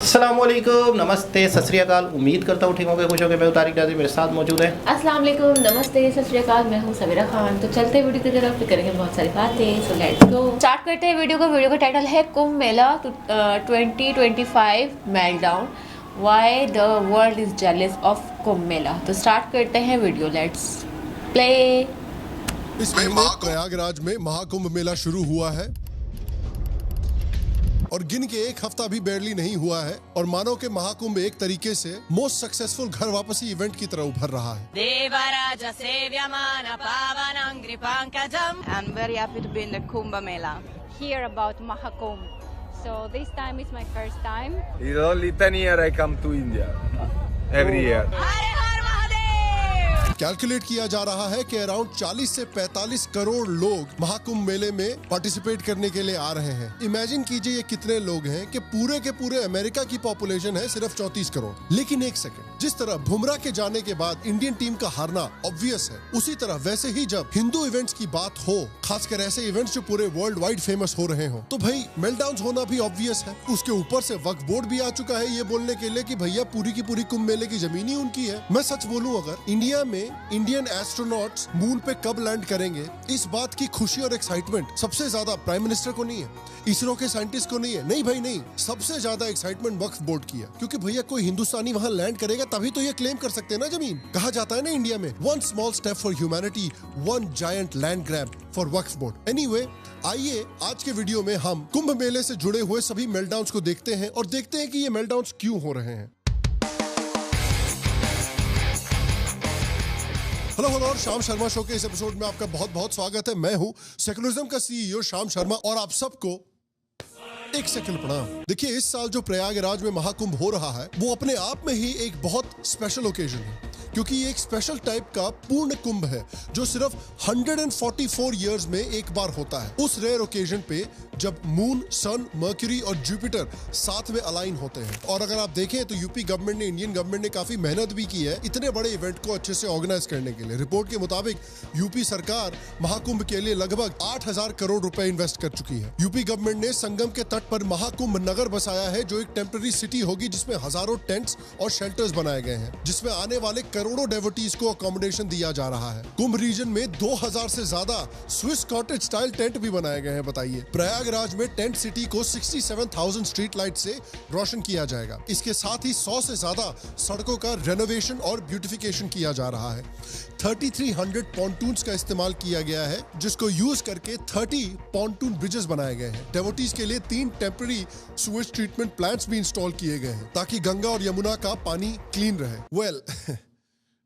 अस्सलामुअलैकुम, नमस्ते, सत श्री अकाल। उम्मीद करता हूँ ठीक होंगे, खुश होंगे। मैं तारिक नाज़िर मेरे साथ मौजूद है। अस्सलाम वालेकुम, नमस्ते, सत श्री अकाल। मैं हूँ समीरा खान। तो चलते वीडियो की तरफ करेंगे बहुत सारी बातें। सो लेट्स गो, स्टार्ट करते हैं वीडियो को। वीडियो का टाइटल है Kumbh Mela 2025 meltdown, why the world is jealous of Kumbh Mela. तो स्टार्ट करते हैं वीडियो, लेट्स प्ले। इस महीने प्रयागराज में महाकुंभ मेला शुरू हुआ है और गिन के एक हफ्ता भी बैरली नहीं हुआ है और मानो के महाकुंभ एक तरीके से मोस्ट सक्सेसफुल घर वापसी इवेंट की तरह उभर रहा है। Devraj सेव्यमान पावनं कृपांकजम्. I'm very happy to be in the Kumbh Mela. Hear about Mahakumbh. So this time is my first time. It's only 10 years I come to India every year. Hare her Mahadev. Calculate किया जा रहा है कि around 40 से 45 करोड़ लोग महाकुंभ मेले में participate करने के लिए आ रहे हैं। इमेजिन कीजिए ये कितने लोग हैं कि पूरे के पूरे अमेरिका की पॉपुलेशन है सिर्फ 34 करोड़। लेकिन एक सेकंड, जिस तरह बुमराह के जाने के बाद इंडियन टीम का हारना ऑब्वियस है, उसी तरह वैसे ही जब हिंदू इवेंट्स की बात हो, खासकर ऐसे इवेंट्स जो पूरे वर्ल्ड वाइड फेमस हो रहे हो, तो भाई मेल्टडाउन होना भी ऑब्वियस है। उसके ऊपर से वक्फ बोर्ड भी आ चुका है ये बोलने के लिए कि भैया पूरी की पूरी कुंभ मेले की जमीन ही उनकी है। मैं सच बोलूं, अगर इंडिया में इंडियन एस्ट्रोनॉट्स मून पे कब लैंड करेंगे, इस बात की खुशी और एक्साइटमेंट सबसे ज्यादा प्राइम मिनिस्टर को नहीं है, इसरो के साइंटिस्ट को नहीं है, नहीं भाई नहीं, सबसे ज्यादा एक्साइटमेंट वक्फ बोर्ड की है। क्योंकि भैया कोई हिंदुस्तानी वहां लैंड करेगा तभी तो ये क्लेम कर सकते हैं ना जमीन। कहा जाता है ना इंडिया में, one small step for humanity, one giant land grab for Waqf board. Anyway, आइए आज के वीडियो में हम कुंभ मेले से जुड़े हुए सभी मेल्टडाउन्स को देखते हैं और देखते हैं कि ये मेल्टडाउन्स क्यों हो रहे हैं। हेलो हेलो, और शाम शर्मा शो के इस एपिसोड में आपका बहुत बहुत स्वागत है। मैं हूं सेकुलरिज्म का सीईओ शाम शर्मा और आप सबको एक सेकंड प्रणाम। देखिए, इस साल जो प्रयागराज में महाकुंभ हो रहा है वो अपने आप में ही एक बहुत स्पेशल ओकेजन है, क्योंकि ये एक स्पेशल टाइप का पूर्ण कुंभ है जो सिर्फ 144 इयर्स में एक बार होता है। उस रेयर ओकेजन पे जब मून, सन, मर्क्यूरी और जुपिटर साथ में अलाइन होते हैं। और अगर आप देखें तो यूपी गवर्नमेंट ने, इंडियन गवर्नमेंट ने काफी मेहनत भी की है इतने बड़े इवेंट को अच्छे से ऑर्गेनाइज करने के लिए। रिपोर्ट के मुताबिक यूपी सरकार महाकुंभ के लिए लगभग 8,000 करोड़ रुपए इन्वेस्ट कर चुकी है। यूपी गवर्नमेंट ने संगम के तट पर महाकुंभ नगर बसाया है जो एक टेम्पररी सिटी होगी जिसमें हजारों टेंट्स और शेल्टर्स बनाए गए हैं, जिसमें आने वाले करोड़ों डेवोटीज को अकोमोडेशन दिया जा रहा है। कुंभ रीजन में 2000 से ज्यादा स्विस कॉटेज स्टाइल टेंट भी बनाए गए हैं। बताइए, प्रयागराज में टेंट सिटी को 67,000 स्ट्रीट लाइट से रोशन किया जाएगा। इसके साथ ही 100 से ज्यादा सड़कों का रेनोवेशन और ब्यूटिफिकेशन किया जा रहा है। 3300 पॉन्टून्स का इस्तेमाल किया गया है, जिसको यूज करके 30 पॉन्टून ब्रिजेस बनाए गए हैं। डेवोटीज के लिए 3 टेम्पररी सुवेज ट्रीटमेंट प्लांट्स भी इंस्टॉल किए गए हैं ताकि गंगा और यमुना का पानी क्लीन रहे। वेल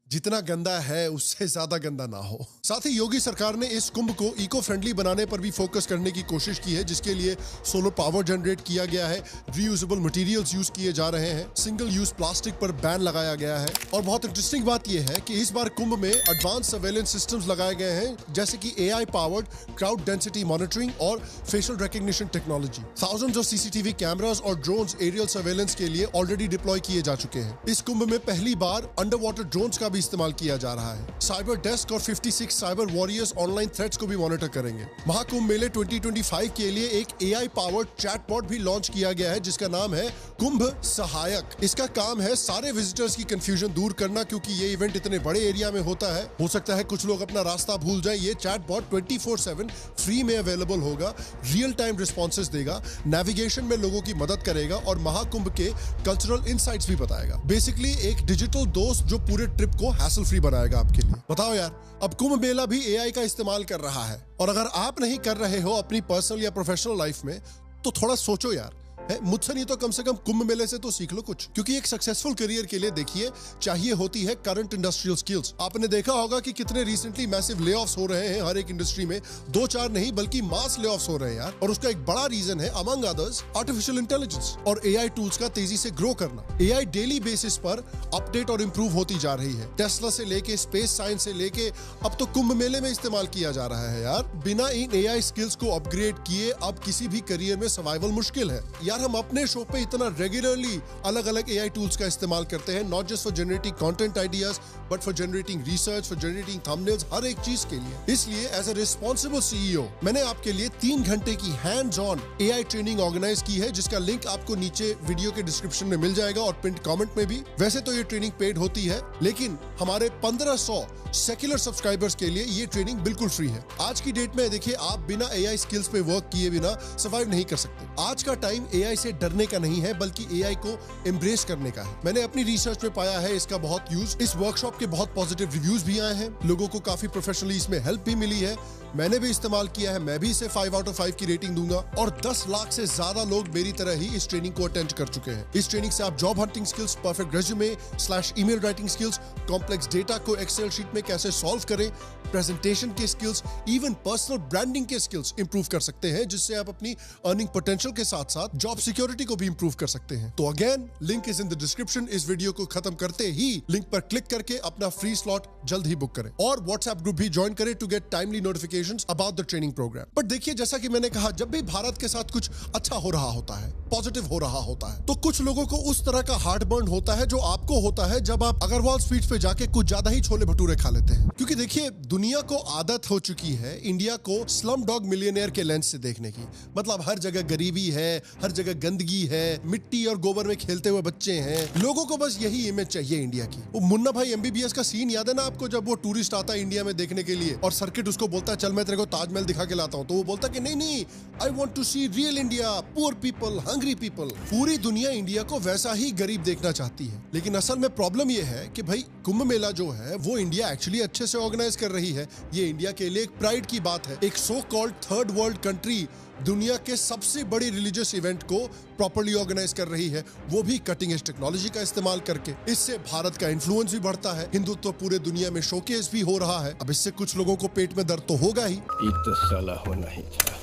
जितना गंदा है उससे ज्यादा गंदा ना हो। साथ ही योगी सरकार ने इस कुंभ को इको फ्रेंडली बनाने पर भी फोकस करने की कोशिश की है, जिसके लिए सोलर पावर जनरेट किया गया है, रीयूजेबल मटेरियल्स यूज किए जा रहे हैं, सिंगल यूज प्लास्टिक पर बैन लगाया गया है। और बहुत इंटरेस्टिंग बात यह है कि इस बार कुंभ में एडवांस सर्वेलेंस सिस्टम्स लगाए गए हैं, जैसे कि AI powered crowd density monitoring और facial recognition technology. Thousands of CCTV cameras और ड्रोन्स एरियल सर्वेलेंस के लिए ऑलरेडी डिप्लॉय किए जा चुके हैं। इस कुंभ में पहली बार अंडर वाटर ड्रोन्स का भी इस्तेमाल किया जा रहा है। साइबर डेस्क और 56 साइबर वॉरियर्स ऑनलाइन थ्रेट्स को भी मॉनिटर करेंगे। महाकुंभ मेले 2025 के लिए एक AI पावर्ड चैटबॉट भी लॉन्च किया गया है जिसका नाम है कुंभ सहायक। इसका काम है सारे विजिटर्स की कंफ्यूजन दूर करना, क्योंकि ये इवेंट इतने बड़े एरिया में होता है, हो सकता है कुछ लोग अपना रास्ता भूल जाएं। ये चैटबॉट 24/7 फ्री में अवेलेबल होगा, रियल टाइम रिस्पॉन्सेस देगा, नेविगेशन में लोगों की मदद करेगा और महाकुंभ के कल्चरल इनसाइट्स भी बताएगा। बेसिकली एक डिजिटल दोस्त जो पूरे ट्रिप को हैसल फ्री बनाएगा आपके लिए। बताओ यार, अब कुंभ मेला भी AI का इस्तेमाल कर रहा है, और अगर आप नहीं कर रहे हो अपनी पर्सनल या प्रोफेशनल लाइफ में तो थोड़ा सोचो यार। मुझसे नहीं तो कम से कम कुंभ मेले से तो सीख लो कुछ, क्योंकि एक सक्सेसफुल करियर के लिए देखिए चाहिए होती है करंट इंडस्ट्रियल स्किल्स। आपने देखा होगा कि कितने रिसेंटली मैसिव लेऑफ्स हो रहे हैं हर एक इंडस्ट्री में, 2-4 नहीं बल्कि मास लेऑफ्स हो रहे हैं यार। और उसका एक बड़ा रीजन है अमंग अदर्स आर्टिफिशियल इंटेलिजेंस और AI टूल्स का तेजी से ग्रो करना। AI डेली बेसिस पर अपडेट और इंप्रूव होती जा रही है। टेस्ला से लेके स्पेस साइंस से लेके अब तो कुंभ मेले में इस्तेमाल किया जा रहा है यार। बिना इन AI स्किल्स को अपग्रेड किए अब किसी भी करियर में सर्वाइवल मुश्किल है। यार हम अपने शो पे इतना रेगुलरली अलग अलग AI टूल्स का इस्तेमाल करते हैं, not just for generating content ideas but for generating research, for generating thumbnails, हर एक चीज के लिए। इसलिए एज अ रिस्पॉन्सिबल CEO मैंने आपके लिए 3 घंटे की hands on AI training organise की है, जिसका लिंक आपको नीचे वीडियो के डिस्क्रिप्शन में मिल जाएगा और पिन कमेंट में भी। वैसे तो ये ट्रेनिंग पेड होती है, लेकिन हमारे 1500 सेक्युलर सब्सक्राइबर्स के लिए ये ट्रेनिंग बिल्कुल फ्री है। आज की डेट में देखिए, आप बिना AI स्किल्स पे वर्क किए बिना सर्वाइव नहीं कर सकते। आज का टाइम AI से डरने का नहीं है, बल्कि AI को एम्ब्रेस करने का है। मैंने अपनी रिसर्च में पाया है इसका बहुत यूज। इस वर्कशॉप के बहुत पॉजिटिव रिव्यूज भी आए हैं, लोगों को काफी प्रोफेशनली इसमें हेल्प भी मिली है। मैंने भी इस्तेमाल किया है, मैं भी इसे 5 आउट ऑफ 5 की रेटिंग दूंगा। और 10 लाख से ज्यादा लोग मेरी तरह ही इस ट्रेनिंग को अटेंड कर चुके हैं। इस ट्रेनिंग से आप job hunting skills, perfect resume / email writing skills, complex data को एक्सेल शीट में कैसे सॉल्व करें, प्रेजेंटेशन के स्किल्स, इवन पर्सनल ब्रांडिंग के स्किल्स इंप्रूव कर सकते हैं, जिससे आप अपनी अर्निंग पोटेंशियल के साथ साथ जॉब सिक्योरिटी को भी इंप्रूव कर सकते हैं। तो again, link is in the description. इस वीडियो को खत्म करते ही लिंक पर क्लिक करके अपना फ्री स्लॉट जल्द ही बुक करें और व्हाट्सएप ग्रुप भी ज्वाइन करें to get timely notifications about the training programme. But देखिए, जैसा कि मैंने कहा, जब भी भारत के साथ कुछ अच्छा हो रहा होता है, पॉजिटिव हो रहा होता है, तो कुछ लोगों को उस तरह का हार्ट बर्न होता है जो आपको होता है जब आप अग्रवाल स्वीट्स पे जाके कुछ ज्यादा ही छोले भटूरे खा लेते हैं। क्योंकि देखिए, दुनिया को आदत हो चुकी है इंडिया को स्लम डॉग मिलियनेयर के लेंस से देखने की। मतलब हर जगह गरीबी है, हर जगह गंदगी है, मिट्टी और गोबर में खेलते हुए बच्चे हैं। लोगों को बस यही इमेज चाहिए इंडिया की। वो मुन्ना भाई MBBS का सीन याद है ना आपको, जब वो टूरिस्ट आता है इंडिया में देखने के लिए और सर्किट उसको बोलता है, चल मैं तेरे को ताजमहल दिखा के लाता हूं, तो वो बोलता है कि नहीं नहीं, I want to see real India, poor people, hungry people. पूरी दुनिया इंडिया को वैसा ही गरीब देखना चाहती है। लेकिन असल में प्रॉब्लम ये है कि भाई, कुंभ मेला जो है वो इंडिया एक्चुअली अच्छे से ऑर्गेनाइज कर रही है। ये इंडिया के लिए एक प्राइड की बात है। एक so called third world country दुनिया के सबसे बड़ी रिलीजियस इवेंट को प्रॉपर्ली ऑर्गेनाइज कर रही है, वो भी कटिंग एज टेक्नोलॉजी का इस्तेमाल करके। इससे भारत का इन्फ्लुएंस भी बढ़ता है, हिंदुत्व पूरे दुनिया में शोकेस भी हो रहा है। अब इससे कुछ लोगों को पेट में दर्द तो होगा ही। तो साला होना ही था।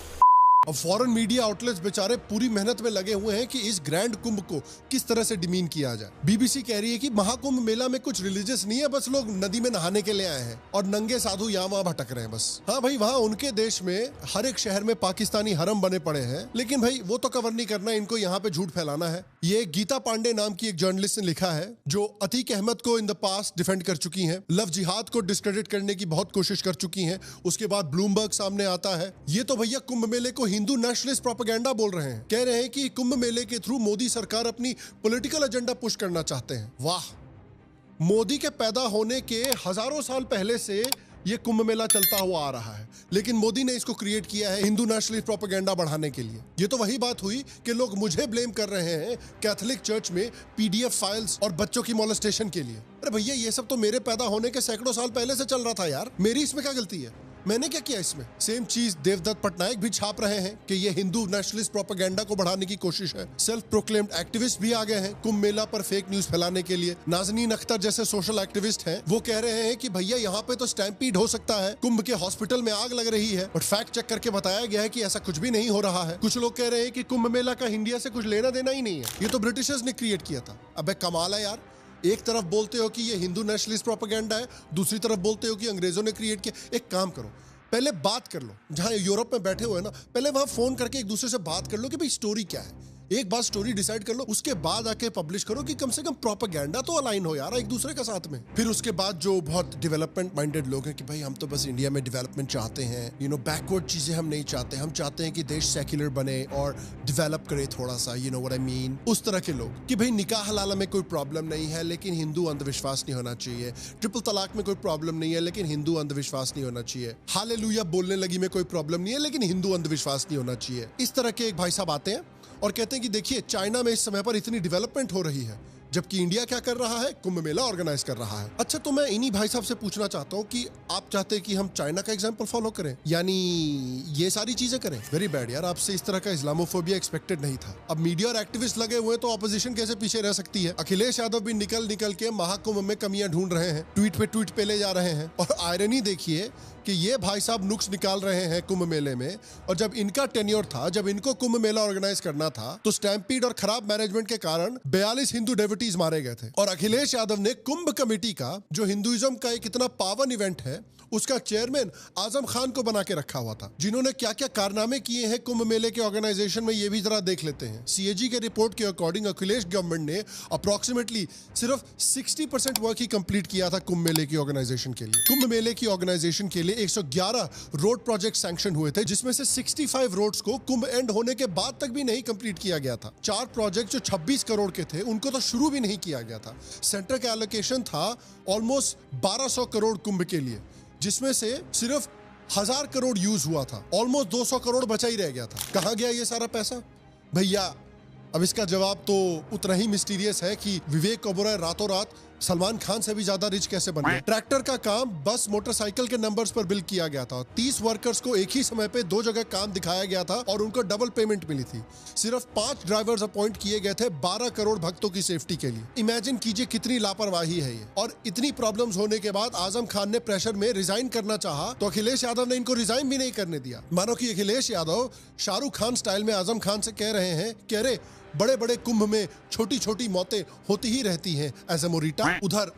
अब फॉरेन मीडिया आउटलेट्स बेचारे पूरी मेहनत में लगे हुए हैं कि इस ग्रैंड कुंभ को किस तरह से डिमीन किया जाए। BBC कह रही है कि महाकुंभ मेला में कुछ रिलीजियस नहीं है, बस लोग नदी में नहाने के लिए आए हैं और नंगे साधु यहाँ वहाँ भटक रहे हैं बस। हाँ भाई, वहाँ उनके देश में हर एक शहर में पाकिस्तानी हरम बने पड़े हैं, लेकिन भाई वो तो कवर नहीं करना, इनको यहाँ पे झूठ फैलाना है। ये गीता पांडे नाम की एक जर्नलिस्ट ने लिखा है, जो अतीक अहमद को इन द पास्ट डिफेंड कर चुकी हैं, लव जिहाद को डिस्क्रेडिट करने की बहुत कोशिश कर चुकी हैं। उसके बाद ब्लूमबर्ग सामने आता है। ये तो भैया कुंभ मेले को हिंदू नेशनलिस्ट प्रोपेगेंडा बोल रहे हैं। कह रहे हैं कि कुंभ मेले के थ्रू मोदी सरकार अपनी पॉलिटिकल एजेंडा पुश करना चाहते हैं। वाह, मोदी के पैदा होने के हजारों साल पहले से ये कुंभ मेला चलता हुआ आ रहा है, लेकिन मोदी ने इसको क्रिएट किया है हिंदू नेशनलिस्ट प्रोपेगेंडा बढ़ाने के लिए। ये तो वही बात हुई कि लोग मुझे ब्लेम कर रहे हैं कैथोलिक चर्च में PDF फाइल्स और बच्चों की मोलेस्टेशन के लिए। अरे भैया, ये सब तो मेरे पैदा होने के सैकड़ों साल पहले से चल रहा था यार, मेरी इसमें क्या गलती है? मैंने क्या किया इसमें? सेम चीज देवदत्त पटनायक भी छाप रहे हैं कि ये हिंदू नेशनलिस्ट प्रोपेगेंडा को बढ़ाने की कोशिश है। सेल्फ प्रोक्लेम्ड एक्टिविस्ट भी आ गए हैं कुंभ मेला पर फेक न्यूज फैलाने के लिए। नाज़नीन अख्तर जैसे सोशल एक्टिविस्ट हैं, वो कह रहे हैं कि भैया यहाँ पे तो स्टैम्पीड हो सकता है, कुंभ के हॉस्पिटल में आग लग रही है, बट फैक्ट चेक करके बताया गया है कि ऐसा कुछ भी नहीं हो रहा है। कुछ लोग कह रहे हैं कि कुंभ मेला का इंडिया से कुछ लेना देना ही नहीं है, ये तो ब्रिटिशर्स ने क्रिएट किया था। अबे कमाल है यार, एक तरफ बोलते हो कि ये हिंदू नेशनलिस्ट प्रोपेगेंडा है, दूसरी तरफ बोलते हो कि अंग्रेजों ने क्रिएट किया। एक काम करो, पहले बात कर लो, जहां यूरोप में बैठे हुए ना, पहले वहां फोन करके एक दूसरे से बात कर लो कि भाई स्टोरी क्या है। एक बार स्टोरी डिसाइड कर लो, उसके बाद आके पब्लिश करो कि कम से कम प्रोपेगेंडा तो अलाइन हो यार एक दूसरे के साथ में। फिर उसके बाद जो बहुत डेवलपमेंट माइंडेड लोग हैं कि भाई हम तो बस इंडिया में डेवलपमेंट चाहते हैं, बैकवर्ड चीजें हम नहीं चाहते, हम चाहते हैं कि देश सेक्युलर बने और डेवलप करे थोड़ा सा, व्हाट आई मीन। उस तरह के लोग कि भाई निकाह हलाला में कोई प्रॉब्लम नहीं है, लेकिन हिंदू अंधविश्वास नहीं होना चाहिए। ट्रिपल तलाक में कोई प्रॉब्लम नहीं है, लेकिन हिंदू अंधविश्वास नहीं होना चाहिए। हालेलुया बोलने लगी में कोई प्रॉब्लम नहीं है, लेकिन हिंदू अंधविश्वास नहीं होना चाहिए। इस तरह के एक भाई साहब आते हैं और कहते हैं कि देखिए, चाइना में इस समय पर इतनी डेवलपमेंट हो रही है, जबकि इंडिया क्या कर रहा है, कुंभ मेला ऑर्गेनाइज कर रहा है। अच्छा, तो मैं इन्हीं भाई साहब से पूछना चाहता हूँ कि आप चाहते हैं कि हम चाइना का एग्जांपल फॉलो करें, यानी ये सारी चीजें करें? वेरी बैड यार, आपसे इस तरह का इस्लामोफोबिया एक्सपेक्टेड नहीं था। अब मीडिया और एक्टिविस्ट लगे हुए तो ऑपोजिशन कैसे पीछे रह सकती है? अखिलेश यादव भी निकल के महाकुंभ में कमियां ढूंढ रहे हैं, ट्वीट पे ले जा रहे हैं। और आयरनी देखिए कि ये भाई साहब नुक्स निकाल रहे हैं कुंभ मेले में, और जब इनका टेन्योर था, जब इनको कुंभ मेला ऑर्गेनाइज करना था, तो स्टैम्पीड और खराब मैनेजमेंट के कारण 42 हिंदू डिवोटीज मारे गए थे। और अखिलेश यादव ने कुंभ कमेटी का, जो हिंदुइज्म का एक इतना पावन इवेंट है, उसका चेयरमैन आजम खान को बना के रखा हुआ था, जिन्होंने क्या क्या कारनामे किए हैं कुंभ मेले के ऑर्गेनाइजेशन में, ये भी जरा देख लेते हैं। सीएजी के रिपोर्ट के अकॉर्डिंग अखिलेश गवर्नमेंट ने अप्रोक्सीमेटली सिर्फ 60% वर्क ही कंप्लीट किया था कुंभ मेले की ऑर्गेनाइजेशन के लिए। कुंभ मेले की ऑर्गेनाइजेशन के लिए 111 रोड प्रोजेक्ट सैंक्शन हुए थे, जिसमें से 65 रोड्स को कुंभ एंड होने के बाद तक भी नहीं कंप्लीट किया गया था। 4 प्रोजेक्ट जो 26 करोड़ के थे, उनको तो शुरू भी नहीं किया गया था। सेंटर का एलोकेशन था ऑलमोस्ट 1200 करोड़ कुंभ के लिए, जिसमें से सिर्फ 1000 करोड़ यूज हुआ था। ऑलमोस्ट 200 करोड़ बचा ही रह गया था। कहां गया ये सारा पैसा भैया? अब इसका जवाब तो उतना ही मिस्टीरियस है कि विवेक ओबेरॉय रातों रात सलमान खान से भी ज्यादा रिच कैसे बन गए। ट्रैक्टर का काम बस मोटरसाइकिल के नंबर्स पर बिल किया गया था। 30 वर्कर्स को एक ही समय पे 2 जगह काम दिखाया गया था और उनको डबल पेमेंट मिली थी। सिर्फ 5 ड्राइवर्स अपॉइंट किए गए थे 12 करोड़ भक्तों की सेफ्टी के लिए। इमेजिन कीजिए कितनी लापरवाही है ये। और इतनी प्रॉब्लम्स होने के बाद आजम खान ने प्रेशर में रिजाइन करना चाहा, तो अखिलेश यादव ने इनको रिजाइन भी नहीं करने दिया। मानो कि अखिलेश यादव शाहरुख खान स्टाइल में आजम खान से कह रहे हैं कि अरे बड़े बड़े कुंभ में छोटी छोटी मौतें होती ही रहती हैं एज ए मोरिटा। उधर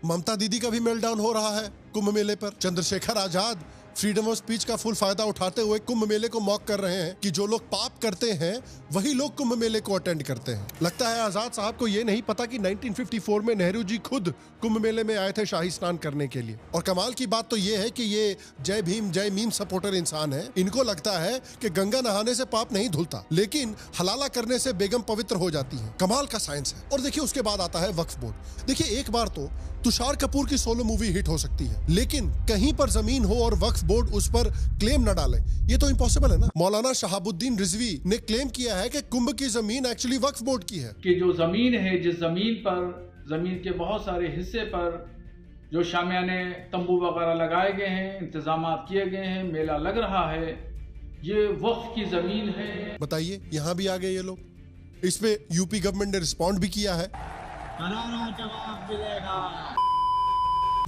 ममता दीदी का भी मेल्टडाउन हो रहा है कुंभ मेले पर। Chandrashekhar Azad freedom of speech का फुल फायदा उठाते हुए कुंभ मेले को मॉक कर रहे हैं कि जो लोग पाप करते हैं वही लोग कुंभ मेले को अटेंड करते हैं। लगता है आजाद साहब को ये नहीं पता कि 1954 में नेहरू जी खुद कुंभ मेले में आए थे शाही स्नान करने के लिए। और कमाल की बात तो ये है कि ये जय भीम जय मीम सपोर्टर इंसान है। इनको लगता है कि गंगा नहाने से पाप नहीं धुलता, लेकिन हलाला करने से बेगम पवित्र हो जाती है। कमाल का साइंस है। और देखिए उसके बाद आता है वक्फ बोर्ड। देखिए एक बार तो तुषार कपूर की सोलो मूवी हिट हो सकती है, लेकिन कहीं पर जमीन हो और वक्फ बोर्ड उस पर क्लेम न डाले, ये तो इम्पॉसिबल है ना। मौलाना शहाबुद्दीन रिजवी ने क्लेम किया है कि कुंभ की जमीन एक्चुअली वक्फ बोर्ड की है। कि जो जमीन है, जिस जमीन पर, जमीन के बहुत सारे हिस्से पर जो शामियाने तंबू वगैरह लगाए गए हैं, इंतजाम किए गए हैं, मेला लग रहा है, ये वक्फ की जमीन है। बताइए, यहाँ भी आ गए ये लोग। इस पे यूपी गवर्नमेंट ने रिस्पॉन्ड भी किया है।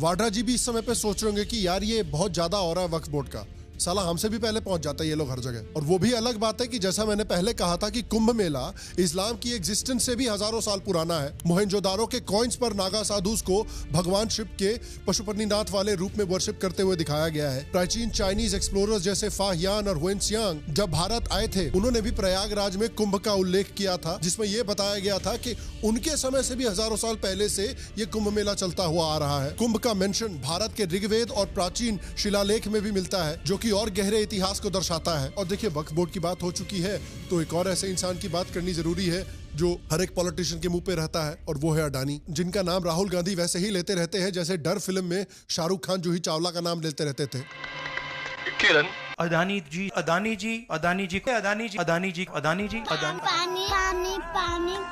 वाड्रा जी भी इस समय पे सोच रहे होंगे कि यार ये बहुत ज्यादा हो रहा है वक्फ बोर्ड का, साला हमसे भी पहले पहुंच जाता है ये लोग हर जगह। और वो भी अलग बात है कि जैसा मैंने पहले कहा था कि कुंभ मेला इस्लाम की एग्जिस्टेंस से भी हजारों साल पुराना है। मोहनजोदारो के कॉइन्स पर नागा साधुस को भगवान शिव के पशुपतिनाथ वाले रूप में वर्शिप करते हुए दिखाया गया है। प्राचीन चाइनीज एक्सप्लोरर्स जैसे फाहियान और हुएनसियांग जब भारत आए थे, उन्होंने भी प्रयागराज में कुंभ का उल्लेख किया था, जिसमें यह बताया गया था कि उनके समय से भी हजारों साल पहले से ये कुंभ मेला चलता हुआ आ रहा है। कुंभ का मेंशन भारत के ऋग्वेद और प्राचीन शिलालेख में भी मिलता है, जो कि और गहरे इतिहास को दर्शाता है। और देखिए वक्फ बोर्ड की बात हो चुकी है, तो एक और ऐसे इंसान की बात करनी जरूरी है जो हर एक पॉलिटिशियन के मुंह पे रहता है, और वो है अडानी, जिनका नाम राहुल गांधी वैसे ही लेते रहते हैं जैसे डर फिल्म में शाहरुख खान जूही चावला का नाम लेते रहते थे। किरण अदानी जी, अदानी जी, अदानी जी, अदानी जी, अदानी जी, अदानी जी, अदानी। पानी पानी पानी।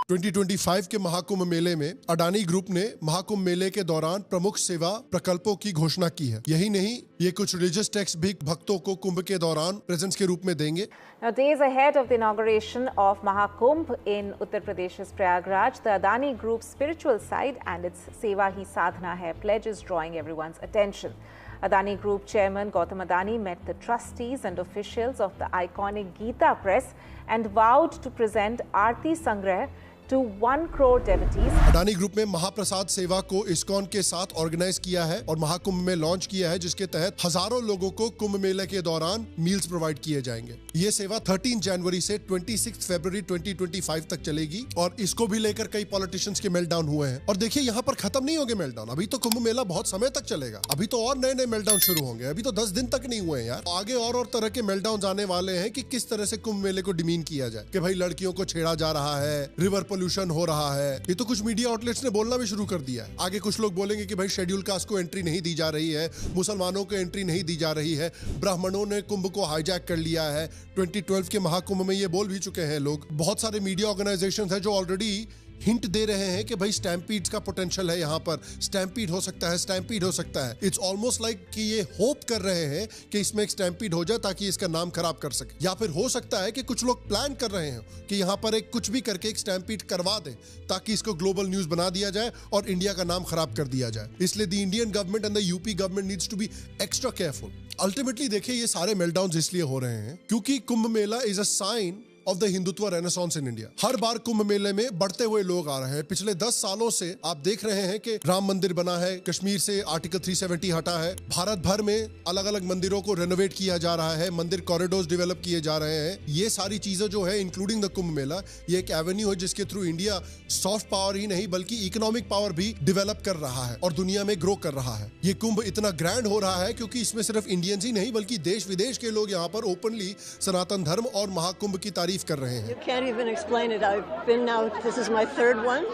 2025 के महाकुंभ मेले में अडानी ग्रुप ने महाकुंभ मेले के दौरान प्रमुख सेवा प्रकल्पों की घोषणा की है। यही नहीं, ये कुछ रिलीजियस टैक्स भी भक्तों को कुंभ के दौरान प्रेजेंट्स के रूप में देंगे। Now, days ahead of the inauguration of Mahakumbh in Uttar Pradesh's Prayagraj, the Adani Group's spiritual side and its Seva Hi Sadhana Hai pledge is drawing everyone's attention. Adani Group Chairman Gautam Adani met the trustees and officials of the iconic Geeta Press and vowed to present Aarti Sangrah to 1 crore devotees. Adani group ने महाप्रसाद सेवा को ISKCON के साथ organise किया है और महाकुंभ में लॉन्च किया है, जिसके तहत हजारों लोगों को कुंभ मेले के दौरान मील्स प्रोवाइड किए जाएंगे। ये सेवा 13 जनवरी से 26 फरवरी 2025 तक चलेगी और इसको भी लेकर कई पॉलिटिशियंस के मेल्टडाउन हुए हैं। और देखिए यहाँ पर खत्म नहीं होंगे मेल्टडाउन, अभी तो कुंभ मेला बहुत समय तक चलेगा, अभी तो और नए नए मेल्टडाउन शुरू होंगे, अभी तो 10 दिन तक नहीं हुए हैं यार। आगे और तरह के मेल्टडाउन आने वाले हैं कि किस तरह से कुंभ मेले को डिमीन किया जाए, कि भाई लड़कियों को छेड़ा जा रहा है, रिवर पोल्यूशन हो रहा है। ये तो कुछ मीडिया आउटलेट्स ने बोलना भी शुरू कर दिया है। आगे कुछ लोग बोलेंगे कि भाई शेड्यूल कास्ट को एंट्री नहीं दी जा रही है, मुसलमानों को एंट्री नहीं दी जा रही है, ब्राह्मणों ने कुंभ को हाईजैक कर लिया है। 2012 के महाकुंभ में ये बोल भी चुके हैं लोग। बहुत सारे मीडिया ऑर्गेनाइजेशंस हैं जो ऑलरेडी हिंट दे रहे हैं कि भाई स्टैम्पीड का पोटेंशियल है, यहाँ पर स्टैम्पीड हो सकता है, स्टैम्पीड हो सकता है। इट्स ऑलमोस्ट लाइक कि ये होप कर रहे हैं कि इसमें एक स्टैम्पीड हो जाए ताकि इसका नाम खराब कर सके, या फिर हो सकता है कि कुछ लोग प्लान कर रहे हैं कि यहाँ पर एक कुछ भी करके एक स्टैम्पीड करवा दें ताकि इसको ग्लोबल न्यूज बना दिया जाए और इंडिया का नाम खराब कर दिया जाए। इसलिए the Indian government and the UP government needs to be extra careful. Ultimately देखिए ये सारे मेल्टडाउन इसलिए हो रहे हैं क्योंकि Kumbh Mela is a sign of the Hindutva renaissance in India. हर बार कुंभ मेले में बढ़ते हुए लोग आ रहे हैं। पिछले 10 सालों से आप देख रहे हैं कि राम मंदिर बना है, कश्मीर से आर्टिकल 370 हटा है, भारत भर में अलग अलग मंदिरों को रेनोवेट किया जा रहा है, मंदिर कॉरिडोर्स डेवलप किए जा रहे हैं। ये सारी चीजें जो है इंक्लूडिंग द कुंभ मेला, ये एक एवेन्यू है जिसके थ्रू इंडिया सॉफ्ट पावर ही नहीं बल्कि इकोनॉमिक पावर भी डेवलप कर रहा है और दुनिया में ग्रो कर रहा है। ये कुंभ इतना ग्रैंड हो रहा है क्योंकि इसमें सिर्फ इंडियंस ही नहीं बल्कि देश विदेश के लोग यहाँ पर ओपनली सनातन धर्म और महाकुंभ की तारीफ कर रहे हैं। You can't even explain it. I've been now, this is my third one.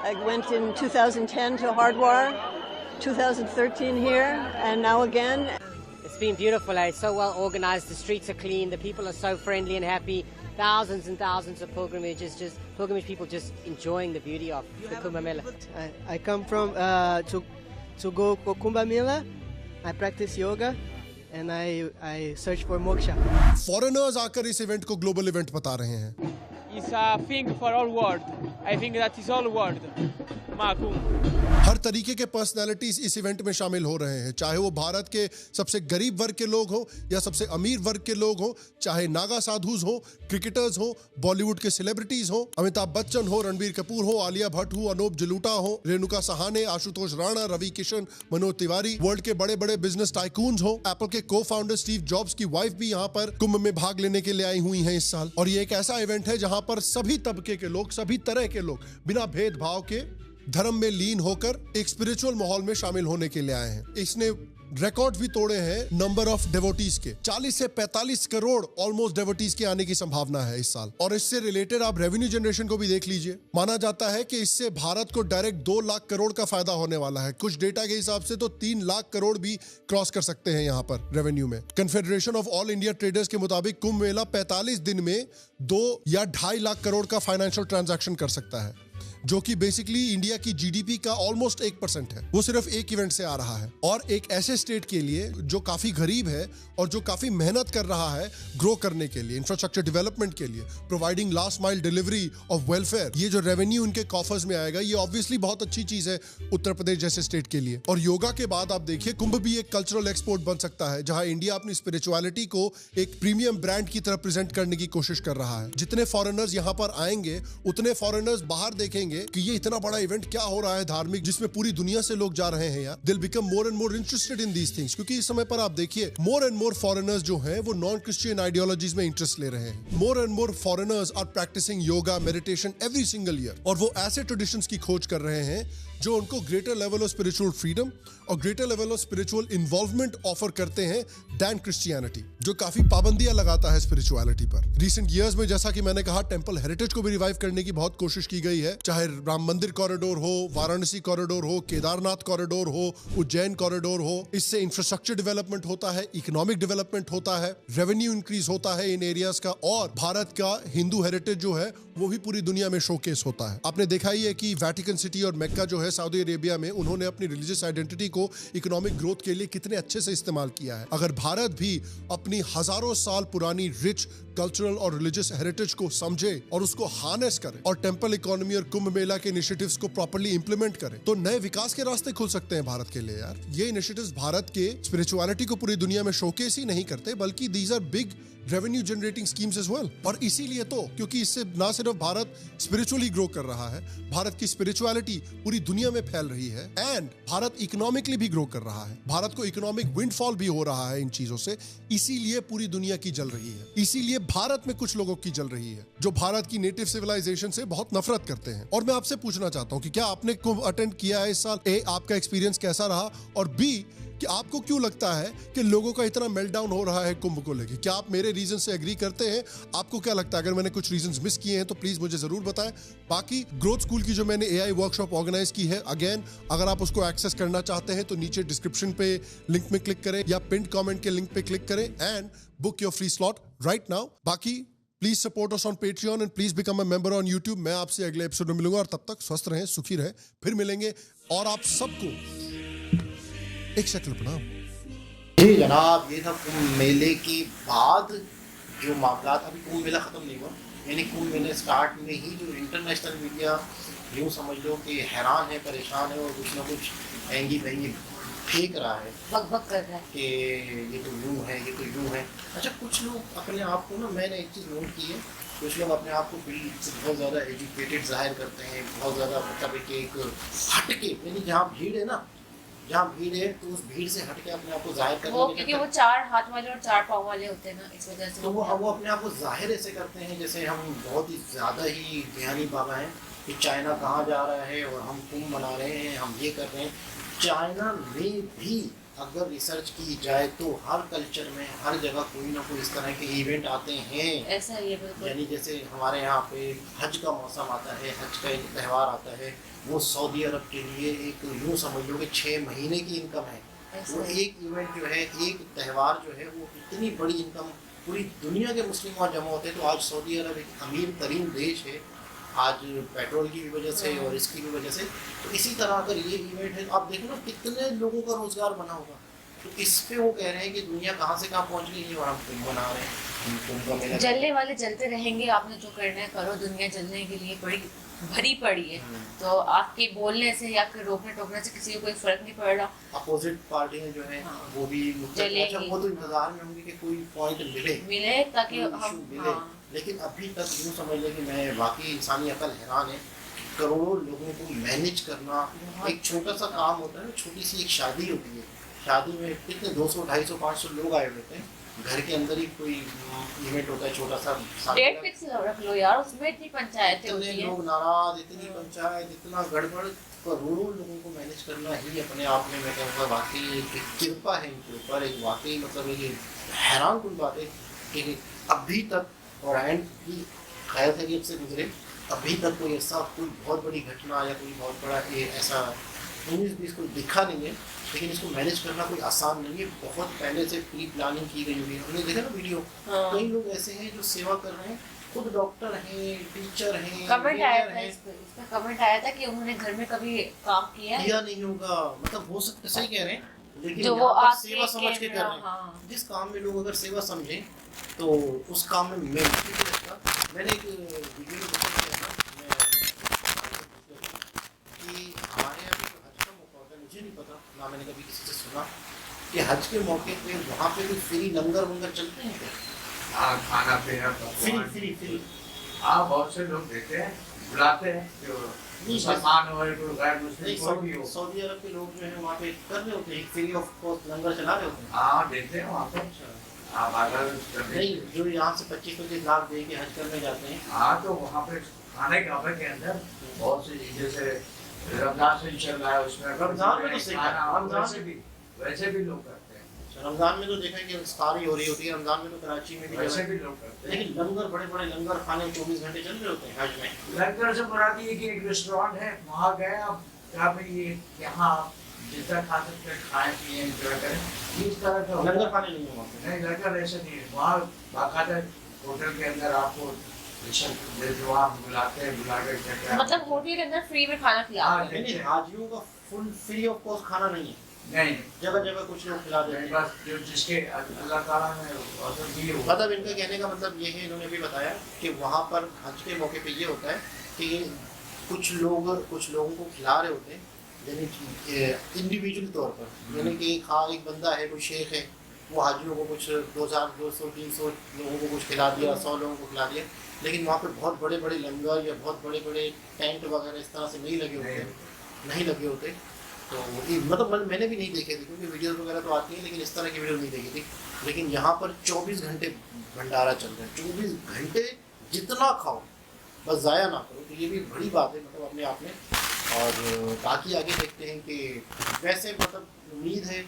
I went in 2010 to Hardwar, 2013 here, and now again. It's been beautiful. It's so well organized. The streets are clean. The people are so friendly and happy. Thousands and thousands of pilgrimage people just enjoying the beauty of the Kumbh Mela. I come from to go Kumbh Mela. I practice yoga. And I search for moksha. Foreigners आकर इस event को global event बता रहे हैं। It's a thing for all world. I think that is all world. Mahakumbh. हर तरीके के personalities इस event में शामिल हो रहे हैं, चाहे वो भारत के सबसे गरीब वर्ग के लोग हो या सबसे अमीर वर्ग के लोग हो, चाहे नागा साधुज हो, क्रिकेटर्स हो, बॉलीवुड के सेलिब्रिटीज हो, अमिताभ बच्चन हो, रणबीर कपूर हो, आलिया भट्ट हो, अनूप जलोटा हो, रेणुका सहाने, आशुतोष राणा, रवि किशन, मनोज तिवारी, वर्ल्ड के बड़े बड़े बिजनेस टाइकून्स हो, एप्पल के को-फाउंडर स्टीव जॉब्स की वाइफ भी यहाँ पर कुंभ में भाग लेने के लिए आई हुई हैं इस साल। और ये एक ऐसा इवेंट है जहाँ पर सभी तबके के लोग, सभी तरह के लोग बिना भेदभाव के धर्म में लीन होकर एक स्पिरिचुअल माहौल में शामिल होने के लिए आए हैं। इसने रिकॉर्ड भी तोड़े हैं नंबर ऑफ डेवोटीज के। 40 से 45 करोड़ ऑलमोस्ट डेवोटीज के आने की संभावना है इस साल। और इससे रिलेटेड आप रेवेन्यू जनरेशन को भी देख लीजिए। माना जाता है कि इससे भारत को डायरेक्ट 2 लाख करोड़ का फायदा होने वाला है। कुछ डेटा के हिसाब से तो 3 लाख करोड़ भी क्रॉस कर सकते हैं यहाँ पर रेवेन्यू में। Confederation of all India traders के मुताबिक कुंभ मेला 45 दिन में 2 या 2.5 लाख करोड़ का फाइनेंशियल ट्रांजैक्शन कर सकता है, जो कि बेसिकली इंडिया की जीडीपी का ऑलमोस्ट 1% है। वो सिर्फ एक इवेंट से आ रहा है। और एक ऐसे स्टेट के लिए जो काफी गरीब है और जो काफी मेहनत कर रहा है ग्रो करने के लिए, इंफ्रास्ट्रक्चर डेवलपमेंट के लिए, providing last mile delivery of welfare, ये जो रेवेन्यू उनके कॉफर्स में आएगा, ये ऑब्वियसली बहुत अच्छी चीज है उत्तर प्रदेश जैसे स्टेट के लिए। और योगा के बाद आप देखिए कुंभ भी एक कल्चरल एक्सपोर्ट बन सकता है, जहां इंडिया अपनी स्पिरिचुअलिटी को एक प्रीमियम ब्रांड की तरह प्रेजेंट करने की कोशिश कर रहा है। जितने फॉरेनर्स यहाँ पर आएंगे उतने फॉरेनर्स बाहर देखेंगे कि ये इतना बड़ा इवेंट क्या हो रहा है धार्मिक, जिसमें पूरी दुनिया से लोग जा रहे हैं यार। They'll become more and more interested in these things, क्योंकि इस समय पर आप देखिए more and more foreigners जो हैं वो नॉन क्रिश्चियन आइडियोलॉजीज में इंटरेस्ट ले रहे हैं। More and more foreigners are practicing yoga, meditation every single year, और वो ऐसे ट्रेडिशंस की खोज कर रहे हैं जो उनको greater level of spiritual freedom और greater level of spiritual involvement offer करते हैं दैन क्रिश्चियनिटी, जो काफी पाबंदियां लगाता है स्पिरिचुअलिटी पर। रिसेंट ईयर्स में जैसा कि मैंने कहा टेंपल हेरिटेज को भी रिवाइव करने की बहुत कोशिश की गई है, चाहे राम मंदिर कॉरिडोर हो, वाराणसी कॉरिडोर हो, केदारनाथ कॉरिडोर हो, उज्जैन कॉरिडोर हो। इससे इंफ्रास्ट्रक्चर डेवलपमेंट होता है, इकोनॉमिक डेवलपमेंट होता है, रेवेन्यू इंक्रीज होता है इन एरियाज का, और भारत का हिंदू हेरिटेज जो है वो भी पूरी दुनिया में शोकेस होता है। आपने देखा ही है कि वेटिकन सिटी और मक्का जो है सऊदी अरेबिया में, उन्होंने अपनी रिलीजियस आइडेंटिटी को इकोनॉमिक ग्रोथ के लिए कितने अच्छे से इस्तेमाल किया है। अगर भारत भी अपनी हजारों साल पुरानी रिच कल्चरल और रिलीजियस हेरिटेज को समझे और उसको हार्नेस करे और टेंपल इकोनॉमी और कुंभ मेला के इनिशिएटिव्स को प्रॉपर्ली इंप्लीमेंट करे, तो नए विकास के रास्ते खुल सकते हैं भारत के लिए यार। ये इनिशिएटिव्स भारत के स्पिरिचुअलिटी को पूरी दुनिया में शोकेस ही नहीं करते, बल्कि these are big revenue generating schemes as well. और इसीलिए तो, क्योंकि इससे ना सिर्फ भारत स्पिरिचुअली ग्रो कर रहा है, भारत की स्पिरिचुअलिटी पूरी दुनिया में फैल रही है, एंड भारत इकोनॉमिकली भी ग्रो कर रहा है। भारत को इकोनॉमिक विंडफॉल भी हो रहा है इन चीजों से, इसीलिए पूरी दुनिया की जल रही है। इसीलिए भारत में कुछ लोगों की जल रही है जो भारत की नेटिव सिविलाइजेशन से बहुत नफरत करते हैं। और मैं आपसे पूछना चाहता हूं कि क्या आपने कुंभ अटेंड किया है इस साल? ए, आपका एक्सपीरियंस कैसा रहा? और बी, कि आपको क्यों लगता है कि लोगों का इतना मेल्टडाउन हो रहा है कुंभ को लेके? क्या आप मेरे रीजन से एग्री करते हैं? आपको क्या लगता है? अगर मैंने कुछ रीजंस मिस किए हैं तो प्लीज मुझे जरूर बताएं। बाकी ग्रोथ स्कूल की जो मैंने AI वर्कशॉप ऑर्गेनाइज की है, अगेन अगर आप उसको एक्सेस करना चाहते हैं तो नीचे डिस्क्रिप्शन पे लिंक में क्लिक करें या पिन कमेंट के लिंक पे क्लिक करें and book your free slot right now. बाकी please support us on Patreon and please become a member on YouTube। मैं आपसे अगले एपिसोड में मिलूंगा, और तब तक स्वस्थ रहें, सुखी रहें, फिर मिलेंगे। और आप सबको एक शक्ल प्रणाम। जी जनाब, ये था कुंभ मेले के बाद जो मामला, अभी कुंभ मेला ख़त्म नहीं हुआ, यानी कुंभ मेले स्टार्ट में ही जो इंटरनेशनल मीडिया यूँ समझ लो कि हैरान है, परेशान है और कुछ ना कुछ महंगी फेंक रहा है, बक कर रहा है कि ये तो यूँ है, ये तो यूँ है। अच्छा, कुछ लोग अपने आप को ना, मैंने एक चीज़ नोट की है कुछ लोग अपने आप को बहुत ज़्यादा एजुकेटेड जाहिर करते हैं, बहुत ज़्यादा मतलब एक हटके, यानी जहाँ भीड़ है ना, जहाँ भीड़ है तो उस भीड़ से हटके अपने आप को जाहिर करने वो क्योंकि वो 4 हाथ वाले और 4 पाँव वाले होते हैं ना, इस वजह से तो वो अपने आप को जाहिर ऐसे करते हैं जैसे हम बहुत ही ज़्यादा ही ज्ञानी बाबा हैं कि चाइना कहाँ जा रहा है और हम कुंभ मना रहे हैं, हम ये कर रहे हैं। चाइना में भी अगर रिसर्च की जाए तो हर कल्चर में हर जगह कोई ना कोई इस तरह के इवेंट आते हैं। ऐसा ही है बिल्कुल। यानी जैसे हमारे यहाँ पे हज का मौसम आता है, हज का एक त्यौहार आता है, वो सऊदी अरब के लिए एक यूँ समझ लो कि 6 महीने की इनकम है। वो एक इवेंट जो है, एक त्यौहार जो है, वो इतनी बड़ी इनकम, पूरी दुनिया के मुस्लिम वहाँ जमा होते हैं। तो आज सऊदी अरब एक अमीर तरीन देश है, आज पेट्रोल की भी वजह से और इसकी भी वजह से। तो इसी तरह अगर ये इवेंट है, आप देखो ना कितने लोगों का रोजगार बना होगा। तो इस पे वो कह रहे हैं कि दुनिया कहाँ से कहाँ पहुँच गई है और हम कुंभ मना रहे हैं, कुंभ का मेला। जलने वाले जलते रहेंगे, आपने जो करना है करो, दुनिया जलने के लिए भरी पड़ी है। तो आपके बोलने से या फिर रोकने टोकने से किसी को कोई फर्क नहीं पड़ रहा। अपोजिट पार्टियां जो है वो भी अच्छा, वो तो इंतजार में होंगे कि कोई पॉइंट मिले ताकि हम मिले। लेकिन अभी तक यूँ समझ लें कि मैं वाकई इंसानी अकल हैरान है। करोड़ों लोगों को मैनेज करना एक छोटा सा काम होता है। छोटी सी एक शादी होती है, शादी में कितने 200, 250, 500 लोग आए होते हैं। घर के अंदर ही कोई इवेंट होता है छोटा सा, डेट फिक्स रख लो यार, उसमें इतनी पंचायतें होती हैं, लोग नाराज, इतनी पंचायत, इतना गड़बड़। करोड़ों लोगों को मैनेज करना ही अपने आप में मैं कहूँगा वाकई एक कृपा है इनके ऊपर। एक वाकई मतलब ये हैरान कुन बात है कि अभी तक, और एंड भी खैर खैरियत से गुजरे, अभी तक कोई ऐसा कोई बहुत बड़ी घटना या कोई बहुत बड़ा ऐसा 19-20 को दिखा नहीं है। लेकिन इसको मैनेज करना कोई आसान नहीं है, बहुत पहले से प्री प्लानिंग की गई हुई है। हमने देखा ना वीडियो, कई लोग ऐसे हैं जो सेवा कर रहे हैं, खुद डॉक्टर हैं, टीचर हैं। कमेंट आया था इसका कमेंट आया था कि उन्होंने घर में कभी काम किया नहीं होगा, मतलब हो सकता, सही कह रहे हैं, लेकिन जो वो सेवा समझ के कर रहे हैं। जिस काम में लोग अगर सेवा समझें तो उस काम में मैं लगता। मैंने एक वीडियो में देखा कि हमारे यहाँ पे हज का मौका होता है, मुझे नहीं पता ना, मैंने कभी किसी से सुना कि हज के मौके पे वहाँ पे कोई फ्री लंगर वंगर चलते हैं क्या? हाँ, खाना पीना फ्री। हाँ, बहुत से लोग देते हैं, बुलाते हैं, जो मुसलमान हो गैर मुस्लिम कोई भी हो। सऊदी अरब के लोग जो है वहाँ पे कर रहे होते हैं, फ्री ऑफ कॉस्ट लंगर चला रहे होते हैं। हाँ, देते हैं वहाँ पे। नहीं, जो यहाँ से 25-25 लाख दे के हज करने जाते हैं। हाँ, तो वहाँ पे खाने काबे के अंदर बहुत सी, जैसे रमजान से चल रहा है, उसमें रमजान में वैसे भी लोग करते हैं। रमजान में तो देखा कि इफ्तारी हो रही होती है, रमजान में तो कराची में भी वैसे भी लोग करते हैं। लेकिन लंगर, बड़े बड़े लंगर खाने 24 घंटे चल रहे होते हैं हज में। लंगर से बुराती है कि एक रेस्टोरेंट है, वहाँ गए आप, क्या भाई ये यहाँ जितना खा सकते हैं खाएं पिए एंजॉय करें। इस तरह का लंगर खाने नहीं है वहाँ पे। नहीं, लंगर ऐसे नहीं है वहाँ। बाकायदा होटल के अंदर आपको बुलाते हैं, बुला के मतलब होटल के अंदर फ्री में खाना खिलाते हैं। नहीं, हाजियों का फुल फ्री ऑफ कॉस्ट खाना नहीं है। नहीं, जगह जगह कुछ लोग खिला देते हैं, बस जो जिसके अल्लाह ताला ने मतलब इनका कहने का मतलब ये है, इन्होंने भी बताया कि वहाँ पर हज के मौके पे ये होता है कि कुछ लोगों को खिला रहे होते हैं, यानी कि इंडिविजुअल तौर पर। यानी कि एक बंदा है, कोई शेख है, वो हाजियों को कुछ 2000, 200, 300 लोगों को कुछ खिला दिया, 100 लोगों को खिला दिया। लेकिन वहाँ पे बहुत बड़े बड़े लंगर या बहुत बड़े बड़े टेंट वगैरह इस तरह से नहीं लगे होते। तो मतलब मैंने भी नहीं देखे थे, क्योंकि वीडियोस वगैरह तो आती हैं, लेकिन इस तरह की वीडियो नहीं देखी थी। लेकिन यहाँ पर 24 घंटे भंडारा चल रहा है, 24 घंटे जितना खाओ, बस ज़ाया ना करो। तो ये भी बड़ी बात है मतलब अपने आप में। और बाकी आगे देखते हैं कि वैसे मतलब उम्मीद है,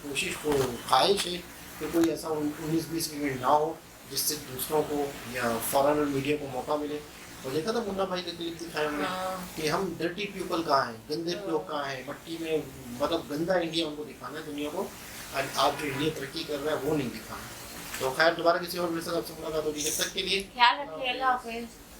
कोशिश को, ख्वाहिश है कि कोई ऐसा 19-20 इवेंट ना हो जिससे दूसरों को या फॉरेनर मीडिया को मौका मिले। और देखा था मुन्ना भाई के क्लिप दिखाए हमने कि हम डर्टी पीपल कहाँ हैं, गंदे लोग कहाँ हैं, मट्टी में, मतलब गंदा इंडिया उनको दिखाना है दुनिया को। और आज जो इंडिया तरक्की कर रहा है वो नहीं दिखाना। तो खैर दोबारा किसी और मेरे साथ आपसे मुलाकात होगी, जब तक के लिए ख्याल रखिए, अल्लाह हाफिज़।